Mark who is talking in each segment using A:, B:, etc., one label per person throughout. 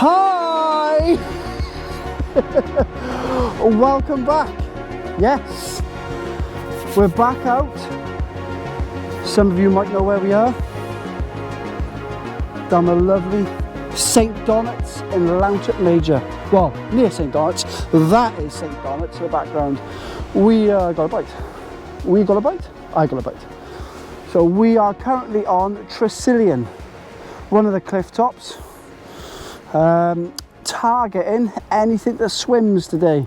A: Hi! Welcome back. Yes, we're back out. Some of you might know where we are. Down the lovely St. Donat's in Lountret Major. Well, near St. Donat's. That is St. Donat's in the background. We got a bite. We got a bite? I got a bite. So we are currently on Tresillian, one of the cliff tops. Targeting anything that swims today.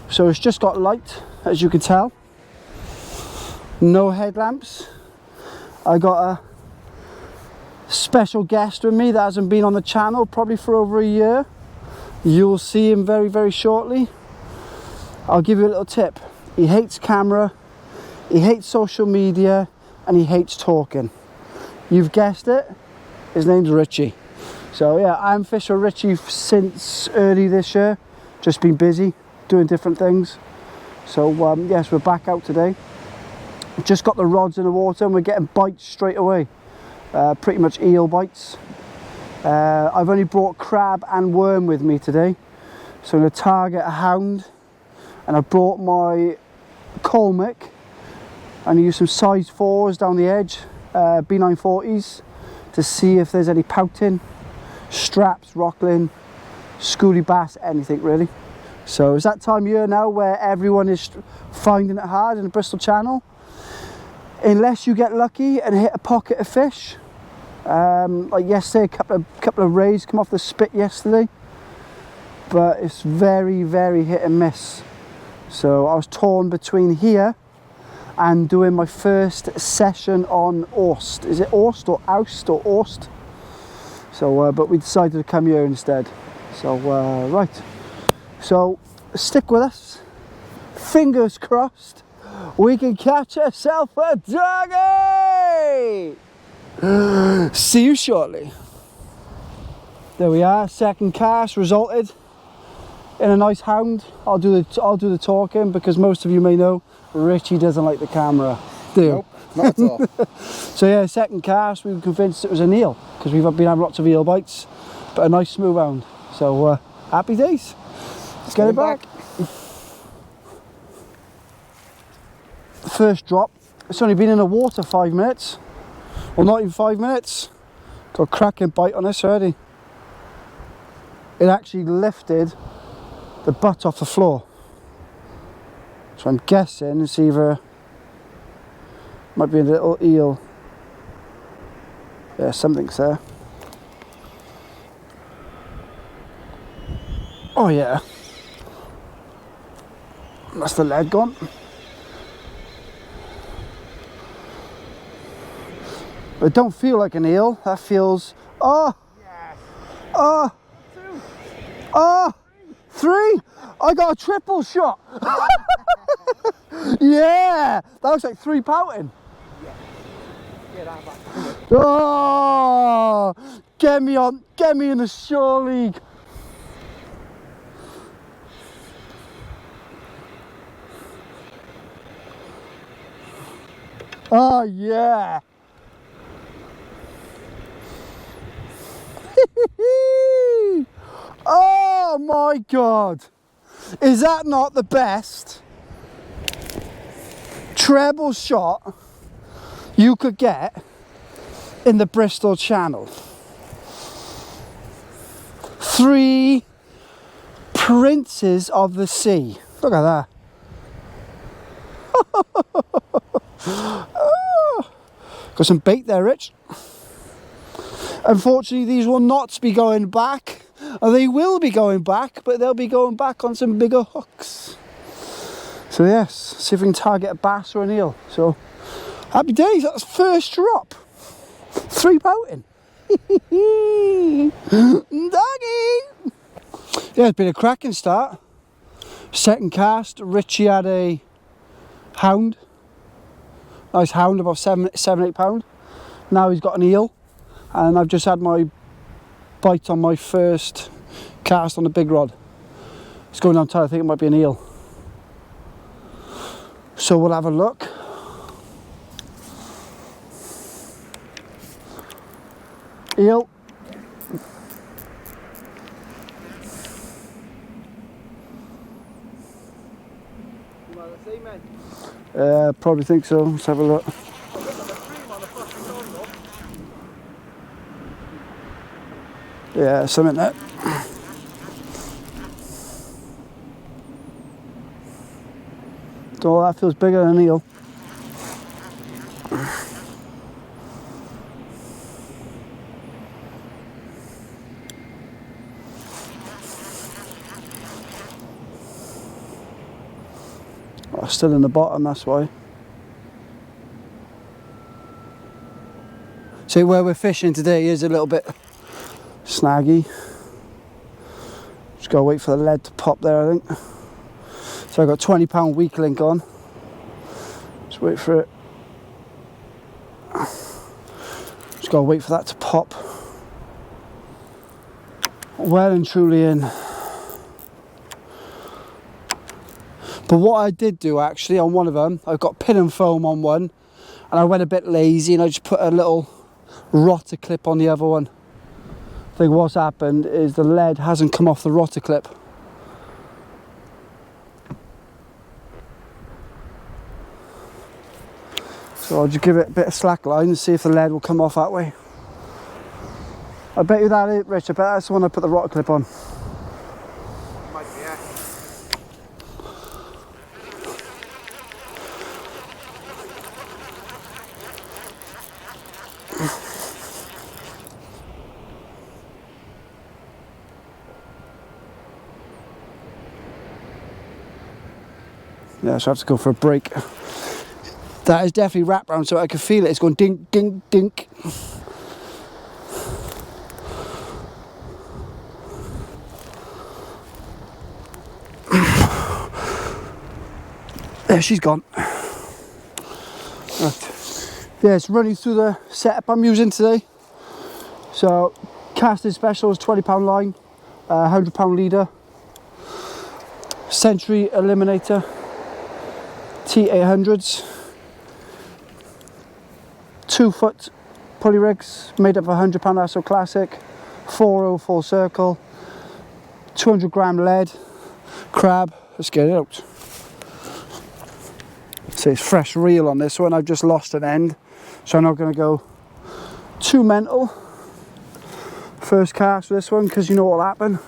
A: So it's just got light, as you can tell. No headlamps. I got a special guest with me that hasn't been on the channel probably for over a year. You'll see him very, very shortly. I'll give you a little tip. He hates camera, he hates social media, and he hates talking. You've guessed it, his name's Richie. So yeah, I'm fishing with Richie since early this year. Just been busy doing different things. So yes, we're back out today. Just got the rods in the water and we're getting bites straight away. Pretty much eel bites. I've only brought crab and worm with me today. So I'm going to target a hound. And I brought my colmic. I'm going to use some size 4s down the edge. B940s. To see if there's any pouting. Straps, rockling, schoolie bass, anything really. So it's that time of year now where everyone is finding it hard in the Bristol Channel. Unless you get lucky and hit a pocket of fish. Like yesterday, a couple of rays come off the spit yesterday. But it's very, very hit and miss. So I was torn between here and doing my first session on Orst. Is it Orst or Oust or Orst? So, but we decided to come here instead. So, right. So, stick with us. Fingers crossed, we can catch ourselves a doggy! See you shortly. There we are. Second cast resulted in a nice hound. I'll do the talking because most of you may know Richie doesn't like the camera. Do you?
B: Nope, not at all.
A: So yeah, second cast, we were convinced it was an eel because we've been having lots of eel bites, but a nice smooth hound. So happy days. Let's get it back. First drop. It's only been in the water 5 minutes. Well, not even 5 minutes. Got a cracking bite on this already. It actually lifted the butt off the floor. So I'm guessing it's either, might be a little eel. Yeah, something's there. Oh yeah. That's the lead gone. But it don't feel like an eel. That feels, oh, yes. Oh, 2, oh, 3. I got a triple shot. Yeah, that looks like 3 pouting. Yeah, that back. Oh, get me in the shore league. Oh yeah. Oh my God. Is that not the best treble shot you could get in the Bristol Channel? 3 princes of the sea. Look at that. Oh, got some bait there, Rich. Unfortunately, these will not be going back. They will be going back, but they'll be going back on some bigger hooks. So yes, see if we can target a bass or an eel. So happy days, that's first drop. 3 pouting. Doggy! Yeah, it's been a cracking start. Second cast, Richie had a hound. Nice hound, about 7-8 pound. Now he's got an eel. And I've just had my bite on my first cast on the big rod. It's going down tight, I think it might be an eel. So we'll have a look. Eel. Probably think so. Let's have a look. Yeah, something there. Oh, that feels bigger than an eel. Oh, still in the bottom, that's why. See, where we're fishing today is a little bit snaggy. Just gotta wait for the lead to pop there, I think. So I've got £20 weak link on. Just wait for it. Just gotta wait for that to pop. Well and truly in. But what I did do actually on one of them, I've got pin and foam on one, and I went a bit lazy and I just put a little rotor clip on the other one. I think what's happened is the lead hasn't come off the rotor clip. So I'll just give it a bit of slack line and see if the lead will come off that way. I bet you that is, Rich, I bet that's the one I put the rotor clip on.
B: Might be, yeah.
A: Yeah, so I have to go for a break. That is definitely wrapped round, so I can feel it. It's going dink, dink, dink. There, she's gone. Right. Yeah, it's running through the setup I'm using today. So, casting special is £20 line, £100 leader, Century Eliminator, T800s, 2-foot pulley rigs made up of £100 Asso Classic, 4.0 full circle, 200 gram lead, crab. Let's get it out. So it's fresh reel on this one. I've just lost an end, so I'm not going to go too mental. First cast with this one, because you know what'll happen.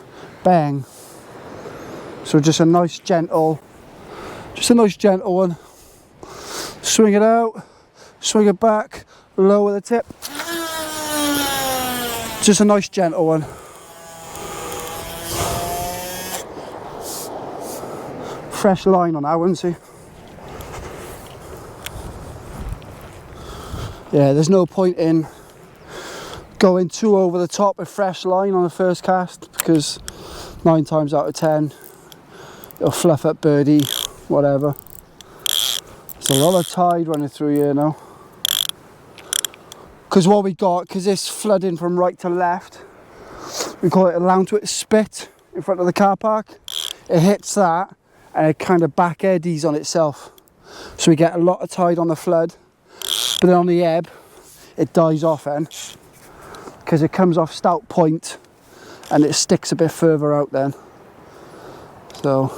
A: Bang. So just a nice gentle one. Swing it out, swing it back, lower the tip. Just a nice gentle one. Fresh line on that one, see? Yeah, there's no point in going too over the top with fresh line on the first cast, because 9 times out of 10 it'll fluff up birdie, whatever. There's a lot of tide running through here now. Because what we got, because it's flooding from right to left, we call it a Lountwit spit in front of the car park. It hits that and it kind of back eddies on itself. So we get a lot of tide on the flood, but then on the ebb, it dies off then. Because it comes off Stout Point and it sticks a bit further out then. So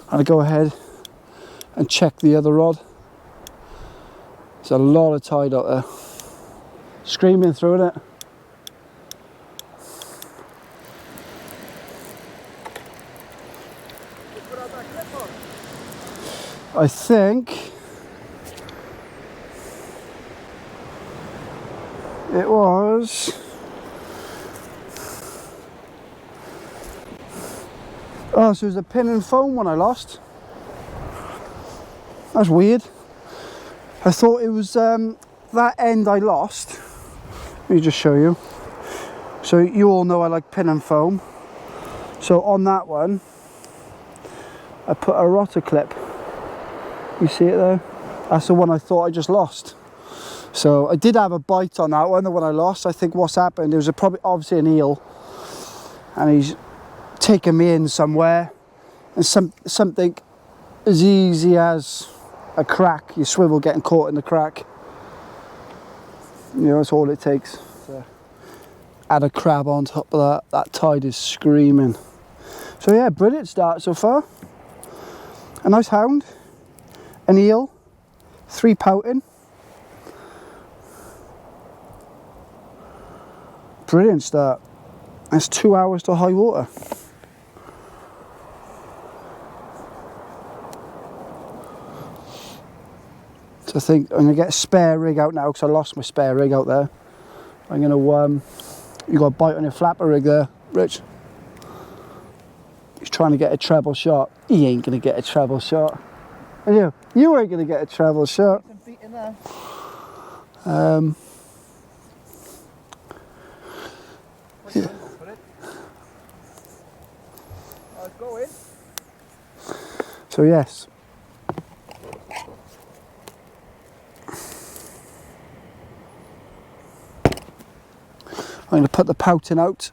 A: I'm going to go ahead and check the other rod. There's a lot of tide out there. Screaming through it. I think it was oh, so it was a pin and foam one I lost. That's weird. I thought it was that end I lost. Let me just show you. So you all know I like pin and foam. So on that one, I put a rotor clip. You see it there? That's the one I thought I just lost. So I did have a bite on that one, the one I lost. I think what's happened, there was probably obviously an eel, and he's taken me in somewhere, and something as easy as a crack, your swivel getting caught in the crack. You know, that's all it takes. So add a crab on top of that. That tide is screaming. So yeah, brilliant start so far. a nice hound, an eel, 3 pouting. Brilliant start. That's 2 hours to high water. So I think I'm going to get a spare rig out now because I lost my spare rig out there. I'm going to, you got a bite on your flapper rig there, Rich. He's trying to get a treble shot. He ain't going to get a treble shot. Are you? You ain't going to get a treble shot. Yeah. So yes. I'm going to put the pouting out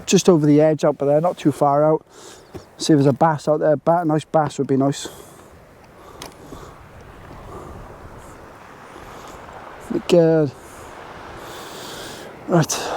A: just over the edge out there, not too far out. See if there's a bass out there. A nice bass would be nice. Good. Right.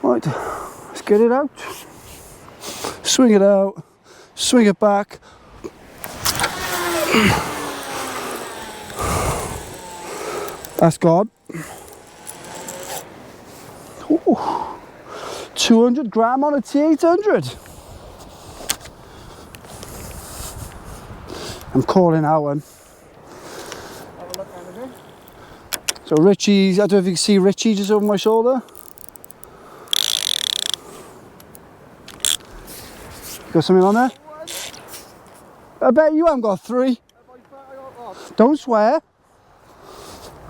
A: Right, let's get it out. Swing it out, swing it back. That's gone. Ooh, 200 gram on a T800. I'm calling that one.
B: Have a look at it.
A: So Richie's, I don't know if you can see Richie just over my shoulder. Got something on there? I bet you haven't got 3. Don't swear.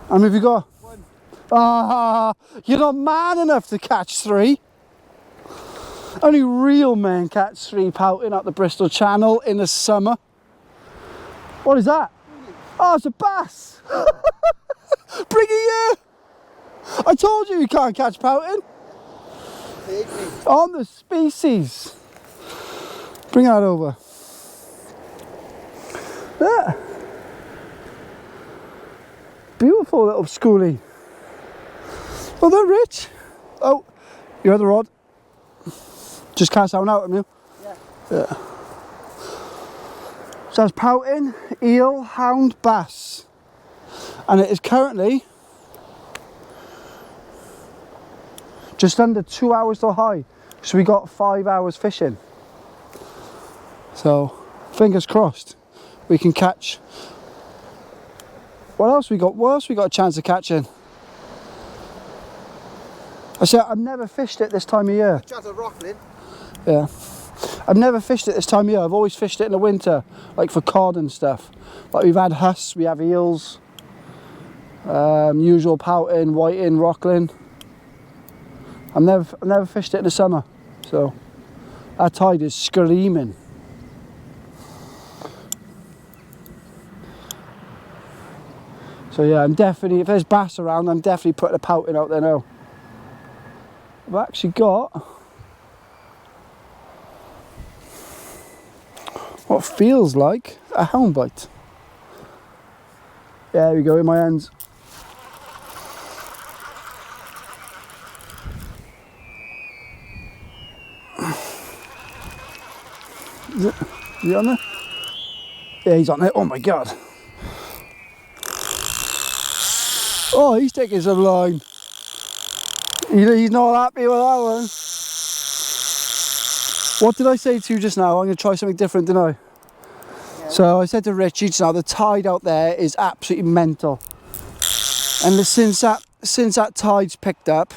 A: How many have you got?
B: 1.
A: Ah, you're not man enough to catch 3. Only real men catch 3 pouting up the Bristol Channel in the summer. What is that? Oh, it's a bass. Bring it here. I told you can't catch pouting. On the species. Bring that over. There. Beautiful little schoolie. Well done, Rich. Oh, you had the rod. Just cast that one out, haven't you? Yeah. So that's pouting, eel, hound, bass. And it is currently just under 2 hours to high. So we got 5 hours fishing. So, fingers crossed, we can catch. What else we got? What else we got a chance of catching? I said I've never fished it this time of year.
B: Chance of rockling.
A: Yeah, I've never fished it this time of year. I've always fished it in the winter, like for cod and stuff. Like we've had huss, we have eels, usual pouting, whiting, rockling. I've never fished it in the summer, so that tide is screaming. So yeah, I'm definitely, if there's bass around, I'm definitely putting a pouting out there now. I've actually got what feels like a hound bite. Yeah, there we go, in my hands. Is he on there? Yeah, he's on there. Oh my God. Oh, he's taking some line. He's not happy with that one. What did I say to you just now? I'm going to try something different, didn't I? Yeah. So I said to Richie just now, the tide out there is absolutely mental. And since that tide's picked up,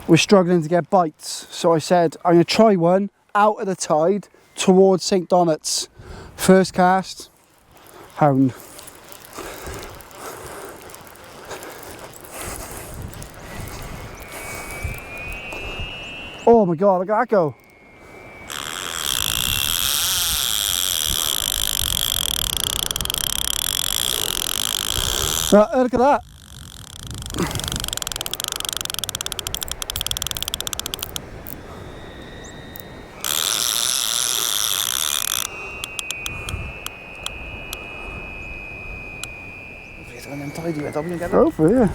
A: we're struggling to get bites. So I said, I'm going to try one out of the tide towards St. Donat's. First cast, hound. Oh my God, look at that go. Look at that.
B: get on them tidy with, Dobby, and get them.
A: Hopefully, yeah.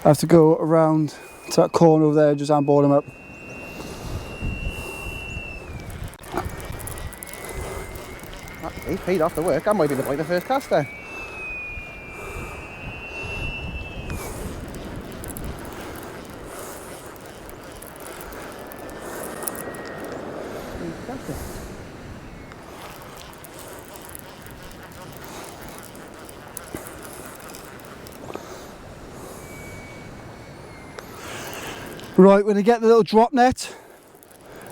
A: I have to go around to that corner over there, just handball him up.
B: He paid off the work. That might be the first cast there.
A: Right, we're going to get the little drop net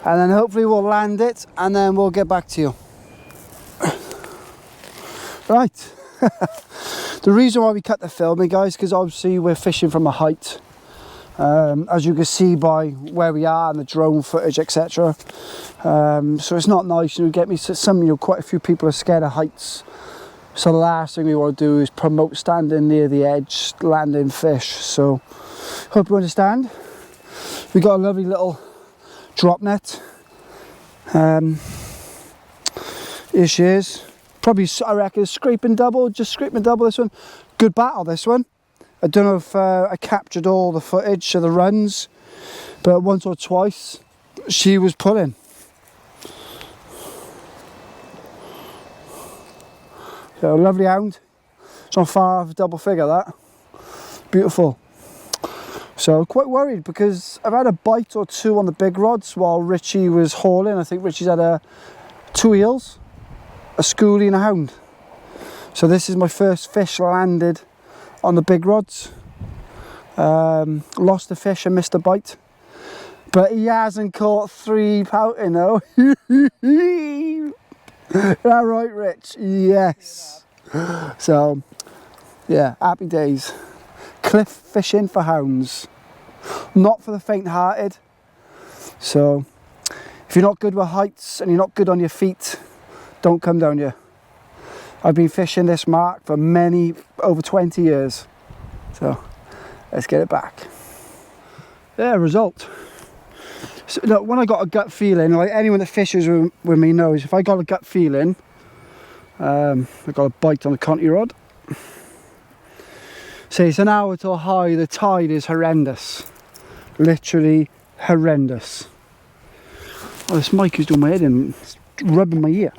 A: and then hopefully we'll land it and then we'll get back to you. Right. The reason why we cut the filming, guys, because obviously we're fishing from a height. As you can see by where we are and the drone footage, etc. So it's not nice, you know, get me some, you know, quite a few people are scared of heights. So the last thing we want to do is promote standing near the edge, landing fish. So hope you understand. We got a lovely little drop net. Here she is. Probably, I reckon, scraping double, just scraping double this one. Good battle, this one. I don't know if I captured all the footage of the runs, but once or twice she was pulling. So lovely hound. It's not far off a double figure, that. Beautiful. So quite worried because I've had a bite or two on the big rods while Richie was hauling. I think Richie's had 2 eels, a schoolie and a hound. So this is my first fish landed on the big rods. Lost the fish and missed a bite. But he hasn't caught 3 pout, you know. Is that right, Rich? Yes. So, yeah, happy days. Cliff fishing for hounds. Not for the faint-hearted. So, if you're not good with heights and you're not good on your feet, don't come down here. I've been fishing this mark for over 20 years. So, let's get it back. Yeah, result. So, look, when I got a gut feeling, like anyone that fishes with me knows, if I got a gut feeling, I got a bite on the Conti rod. So it's an hour till high, the tide is horrendous. Literally horrendous. Oh, this mic is doing my head in, it's rubbing my ear.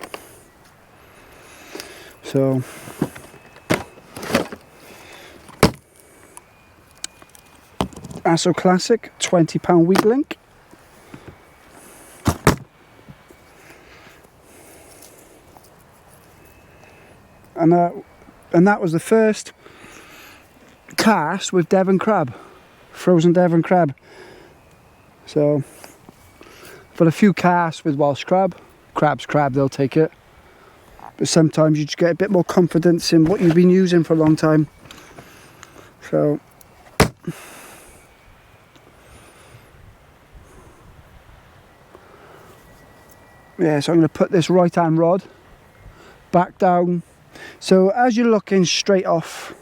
A: So, Asso Classic, £20 weak link. And that was the first cast with Devon crab, frozen Devon crab. So, but a few casts with Welsh crab. Crab's crab, they'll take it. But sometimes you just get a bit more confidence in what you've been using for a long time. So, yeah, so I'm going to put this right hand rod back down. So as you're looking straight off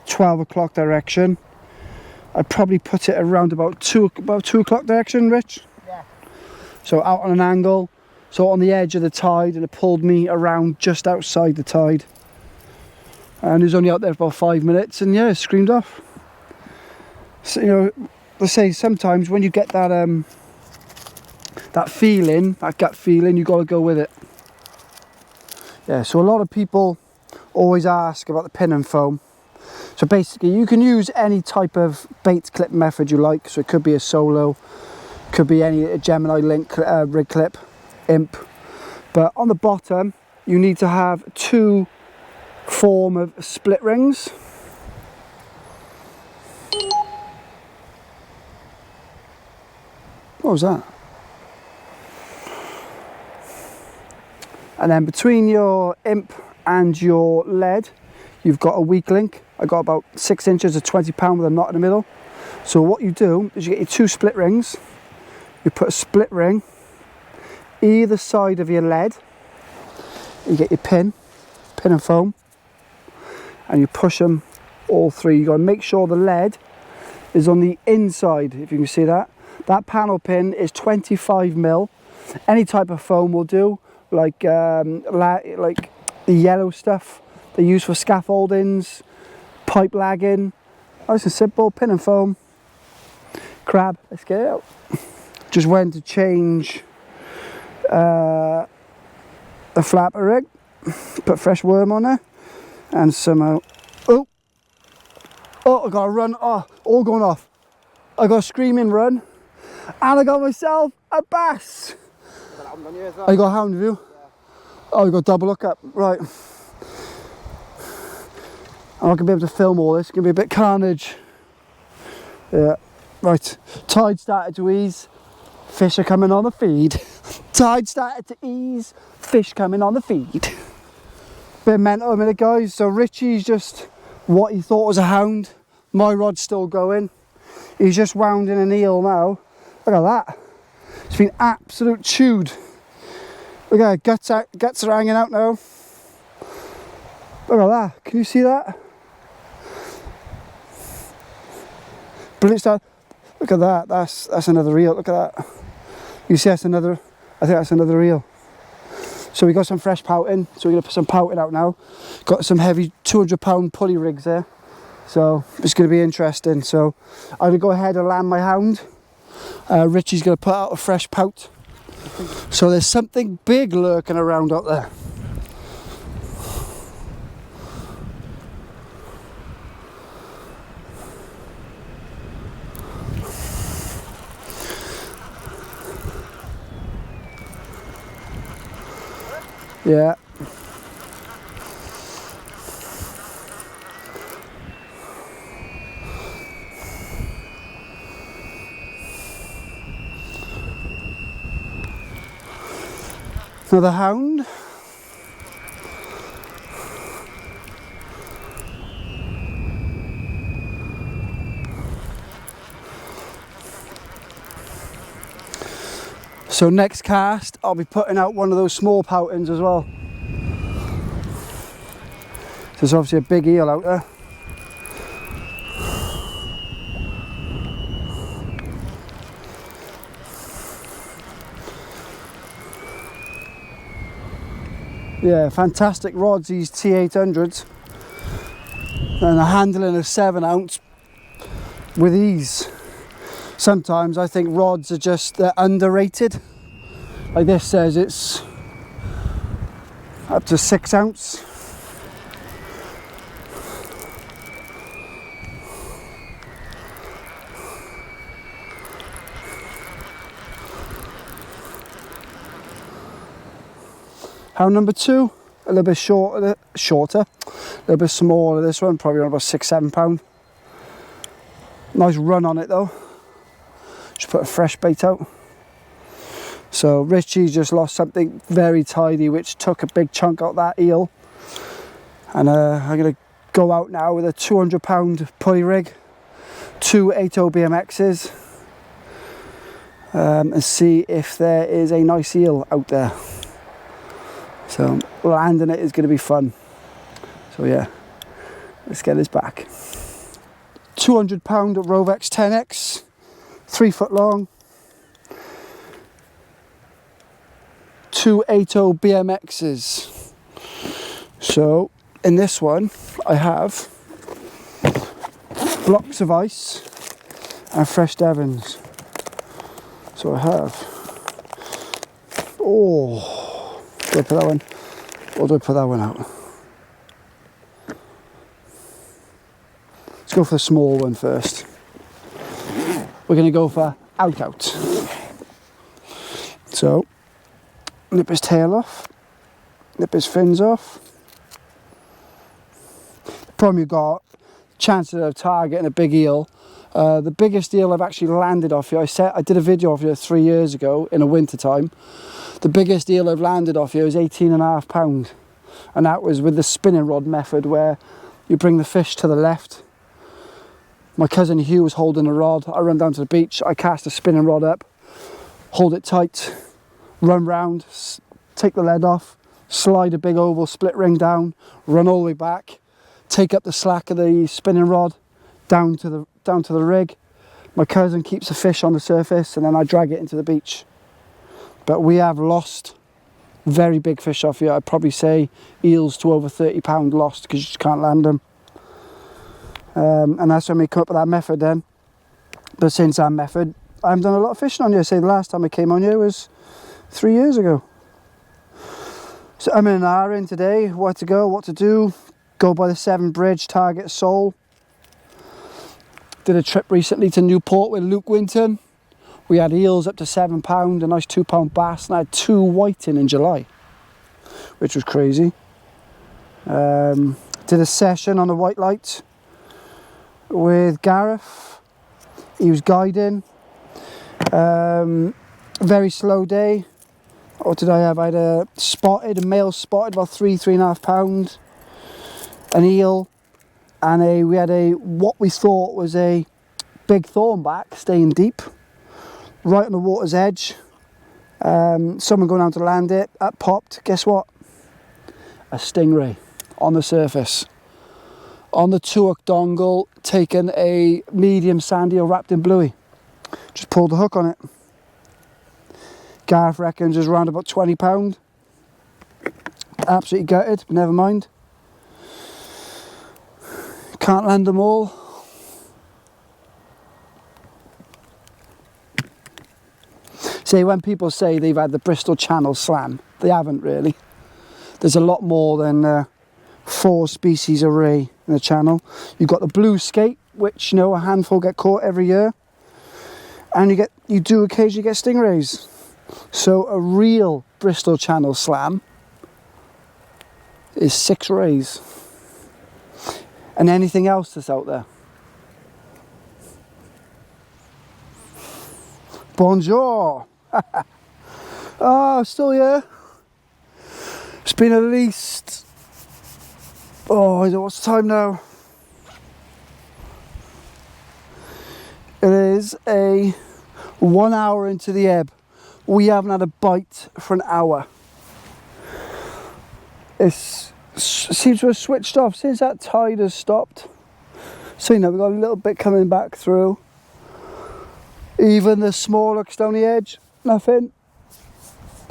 A: 12 o'clock direction, I'd probably put it around about 2 o'clock direction, Rich?
B: Yeah.
A: So out on an angle, so on the edge of the tide, and it pulled me around just outside the tide. And it was only out there for about 5 minutes, and yeah, it screamed off. So, you know, they say sometimes when you get that that feeling, that gut feeling, you got to go with it. Yeah, so a lot of people always ask about the pin and foam. So basically you can use any type of bait clip method you like. So it could be a solo, could be a Gemini link rig clip, imp. But on the bottom you need to have 2 form of split rings. What was that? And then between your imp and your lead, you've got a weak link. I got about 6 inches of £20 with a knot in the middle. So what you do is you get your 2 split rings. You put a split ring either side of your lead. You get your pin and foam, and you push them all 3. You got to make sure the lead is on the inside. If you can see that. That panel pin is 25mm. Any type of foam will do. Like the yellow stuff they use for scaffoldings, pipe lagging. Nice and simple, pin and foam. Crab, let's get it out. Just went to change the flapper rig, put fresh worm on there, and some, oh, I gotta run, all going off. I got a screaming run, and I got myself a bass. Oh, you got a hound of you? Yeah. Oh, you got double look up, right. I'm not gonna be able to film all this, it's gonna be a bit carnage. Yeah, right, tide started to ease, fish are coming on the feed. Tide started to ease, fish coming on the feed. Bit mental a minute, guys. So Richie's just what he thought was a hound. My rod's still going. He's just wound in an eel now. Look at that. It's been absolute chewed. Look at it, guts are hanging out now. Look at that. Can you see that? Brilliant stuff. Look at that. That's another eel. Look at that. You see that's another, I think that's another eel. So we got some fresh pouting. So we're gonna put some pouting out now. Got some heavy 200-pound pulley rigs there. So it's gonna be interesting. So I'm gonna go ahead and land my hound. Richie's gonna put out a fresh pout. So there's something big lurking around out there. Yeah. Another hound. So next cast, I'll be putting out one of those small poutings as well. There's obviously a big eel out there. Yeah, fantastic rods, these T800s. And the handling of 7-ounce with ease. Sometimes I think rods are just underrated. Like this says it's up to 6-ounce. Hound number 2, a little bit shorter, a little bit smaller. This one probably around about 6-7 pound. Nice run on it though. Just put a fresh bait out. So Richie just lost something very tidy, which took a big chunk out of that eel. And I'm gonna go out now with a 200-pound pulley rig, 2 8.0 BMXs, and see if there is a nice eel out there. So landing it is going to be fun. So yeah, let's get this back. 200-pound Rovex 10X, 3 foot long, 2 8.0 BMXs. So in this one, I have blocks of ice and fresh Devons. So I have, do I put that one, or do I put that one out? Let's go for the small one first. We're going to go for out. So, nip his tail off, nip his fins off. The problem you've got, chances of targeting a big eel. The biggest eel I've actually landed off here, I did a video of here 3 years ago in the winter time. The biggest eel I've landed off here is 18.5 pound, and that was with the spinning rod method, where you bring the fish to the left. My cousin Hugh was holding a rod. I run down to the beach, I cast a spinning rod up, hold it tight, run round, take the lead off, slide a big oval split ring down, run all the way back, take up the slack of the spinning rod down to the rig. My cousin keeps the fish on the surface, and then I drag it into the beach. But we have lost very big fish off here. I'd probably say eels to over 30 pound lost because you just can't land them. And that's when we come up with that method then. But since that method, I haven't done a lot of fishing on here. Say the last time I came on here was 3 years ago. So I'm in an hour in today, where to go, what to do. Go by the Severn Bridge, target Seoul. Did a trip recently to Newport with Luke Winton. We had eels up to £7, a nice £2 bass, and I had 2 whiting in July, which was crazy. Did a session on the white light with Gareth. He was guiding. Very slow day. What did I have? I had a male spotted, about 3.5 pound, an eel, and we had what we thought was a big thornback staying deep, right on the water's edge. Someone going down to land it, that popped. Guess what? A stingray on the surface. On the 2-hook dongle, taken a medium sandy or wrapped in bluey. Just pulled the hook on it. Gareth reckons is around about £20. Absolutely gutted, but never mind. Can't land them all. See, when people say they've had the Bristol Channel slam, they haven't really. There's a lot more than 4 species of ray in the channel. You've got the blue skate, which, you know, a handful get caught every year. And you do occasionally get stingrays. So a real Bristol Channel slam is 6 rays. And anything else that's out there. Bonjour! Oh, still here. It's been at least... Oh, I don't know what's the time now. It is 1 hour into the ebb. We haven't had a bite for an hour. It seems to have switched off since that tide has stopped. So, you know, we've got a little bit coming back through. Even the small hooks down the edge, nothing.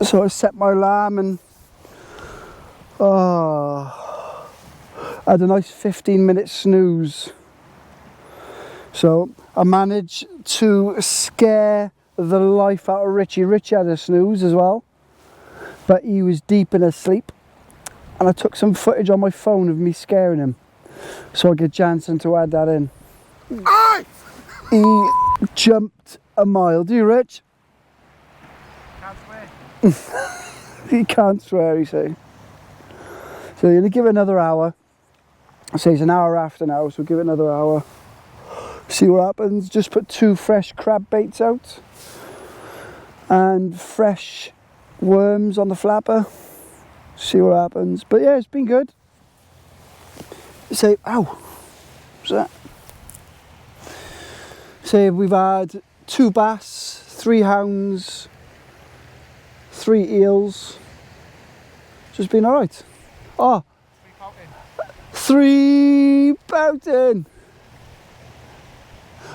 A: So I set my alarm and I had a nice 15-minute snooze. So I managed to scare the life out of Richie. Richie had a snooze as well, but he was deep in a sleep. And I took some footage on my phone of me scaring him, so I get Jansen to add that in.
B: Aye!
A: He jumped a mile. Do you, Rich?
B: Can't swear.
A: He can't swear, he say. So you're going to give it another hour. I say it's an hour after now, so we'll give it another hour. See what happens. Just put 2 fresh crab baits out. And fresh worms on the flapper. See what happens. But yeah, it's been good. Say, ow. What's that? Say we've had 2 bass, 3 hounds, 3 eels. Just been alright. Oh, 3 pouting.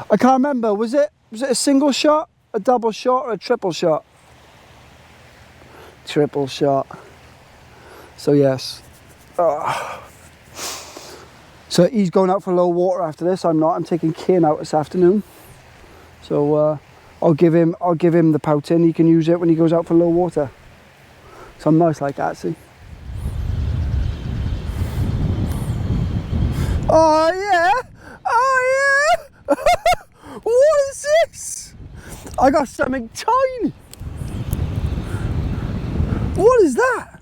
A: I can't remember. Was it a single shot, a double shot, or a triple shot? Triple shot. So yes. Oh. So he's going out for low water after this. I'm not. I'm taking Kane out this afternoon. So I'll give him the pouting. He can use it when he goes out for low water. So I'm nice like that. See. Oh yeah! Oh yeah! What is this? I got something tiny. What is that?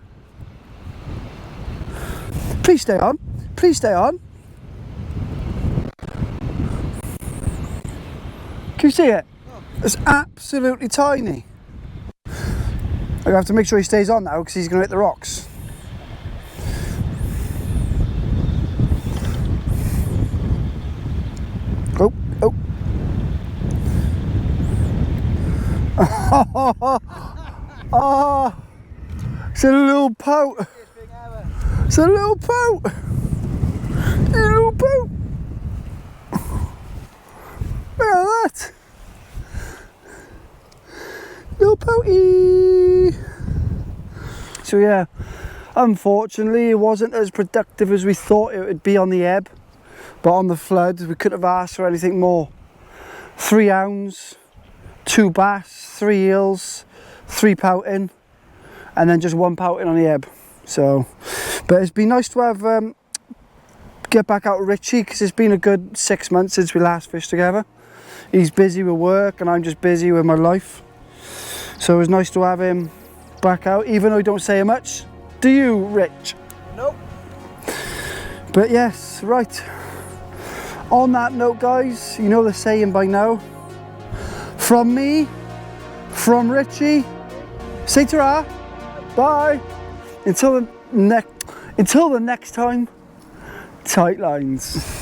A: Please stay on. Please stay on. Can you see it? It's absolutely tiny. I have to make sure he stays on now because he's going to hit the rocks. Oh, oh. Oh, it's a little pout. It's a little pout. A little pout. Look at that. Little pouty. So yeah, unfortunately it wasn't as productive as we thought it would be on the ebb. but on the flood we couldn't have asked for anything more. 3 hounds, 2 bass, 3 eels, 3 pouting, and then just 1 pouting on the ebb. So, but it's been nice to have get back out with Richie, because it's been a good 6 months since we last fished together. He's busy with work and I'm just busy with my life, so it was nice to have him back out, even though he don't say much. Do you, Rich?
B: Nope.
A: But yes, right, on that note guys, you know the saying by now, from me, from Richie, say ta-ra, bye, until the next time, tight lines.